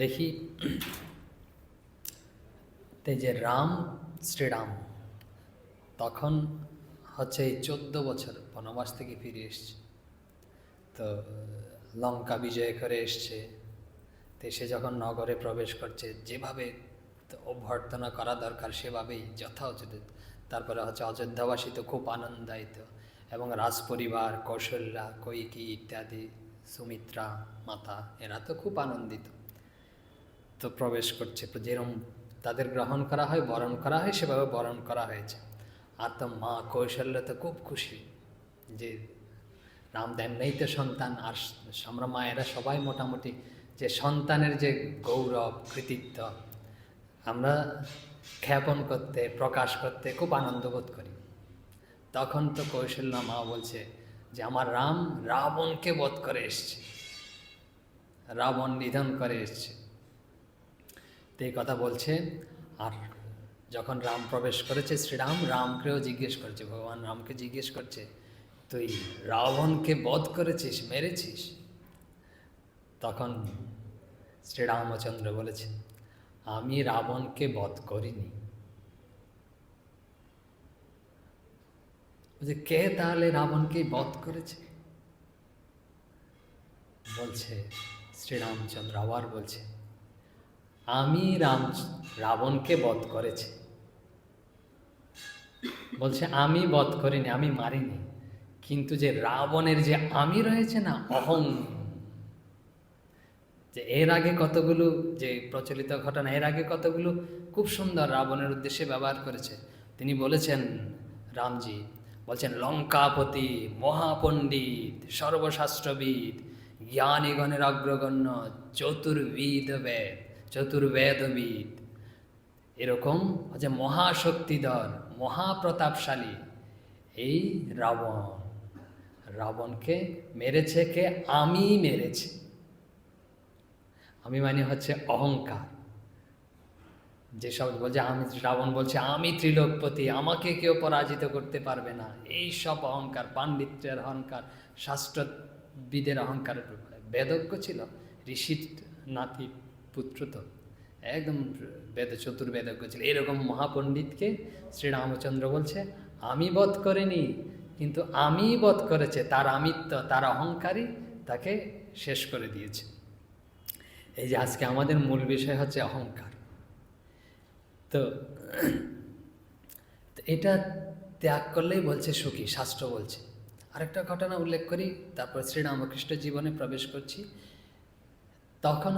দেখি এই যে শ্রীরাম তখন হচ্ছে এই 14 বছর বনবাস থেকে ফিরে এসছে। তো লঙ্কা বিজয় করে এসছে। তো সে যখন নগরে প্রবেশ করছে, যেভাবে অভ্যর্থনা করা দরকার সেভাবেই যথাউচিত। তারপরে হচ্ছে অযোধ্যাবাসী তো খুব আনন্দায়িত, এবং রাজপরিবার কৌশল্যা, কৈকি ইত্যাদি, সুমিত্রা মাতা, এরা তো খুব আনন্দিত। তো প্রবেশ করছে, যেরকম তাদের গ্রহণ করা হয়, বরণ করা হয়, সেভাবে বরণ করা হয়েছে। আর তো মা কৌশল্যা তো খুব খুশি যে রাম দেন নেই তো সন্তান। আর আমরা মায়েরা সবাই মোটামুটি যে সন্তানের যে গৌরব কৃতিত্ব আমরা খ্যাপন করতে, প্রকাশ করতে খুব আনন্দ বোধ করি। তখন তো কৌশল্যা মা বলছে যে আমার রাম রাবণকে বধ করে এসছে, রাবণ নিধন করে এসছে। তো এই কথা বলছে। আর যখন রাম প্রবেশ করেছে, শ্রীরাম রামকেও জিজ্ঞেস করছে, ভগবান রামকে জিজ্ঞেস করছে, তুই রাবণকে বধ করেছিস, মেরেছিস? তখন শ্রীরামচন্দ্র বলেছে, আমি রাবণকে বধ করিনি। বলছে, কে তাহলে রাবণকে বধ করেছে? বলছে শ্রীরামচন্দ্র, আবার বলছে, আমি রাবণকে বধ করেছি। বলছে আমি বধ করিনি, আমি মারিনি, কিন্তু যে রাবণের যে আমি রয়েছে না, অহং, যে এর আগে কতগুলো যে প্রচলিত ঘটনা, এর আগে কতগুলো খুব সুন্দর রাবণের উদ্দেশ্যে ব্যবহার করেছে। তিনি বলেছেন, রামজি বলছেন, লঙ্কাপতি, মহাপণ্ডিত, সর্বশাস্ত্রবিদ, জ্ঞানীগণের অগ্রগণ্য, চতুর্বেদবিদ, এরকম হচ্ছে মহাশক্তিধর, মহাপ্রতাপশালী এই রাবণ। রাবণকে মেরেছে কে? আমি মেরেছি। আমি মানে হচ্ছে অহংকার। যেসব বলছে আমি, রাবণ বলছে আমি ত্রিলোকপতি, আমাকে কেউ পরাজিত করতে পারবে না, এই সব অহংকার, পাণ্ডিত্যের অহংকার, শাস্ত্রবিদের অহংকার। বেদজ্ঞ ছিল, ঋষির নাতি পুত্র, তো একদম চতুর্বেদজ্ঞ ছিল। এরকম মহাপণ্ডিতকে শ্রীরামচন্দ্র বলছে আমি বধ করিনি, কিন্তু আমি বধ করেছে, তার আমিত্ব, তার অহংকারী তাকে শেষ করে দিয়েছে। এই যে আজকে আমাদের মূল বিষয় হচ্ছে অহংকার। তো এটা ত্যাগ করলেই বলছে সুখী, শাস্ত্র বলছে। আরেকটা ঘটনা উল্লেখ করি, তারপর শ্রীরামকৃষ্ণ জীবনে প্রবেশ করছি। তখন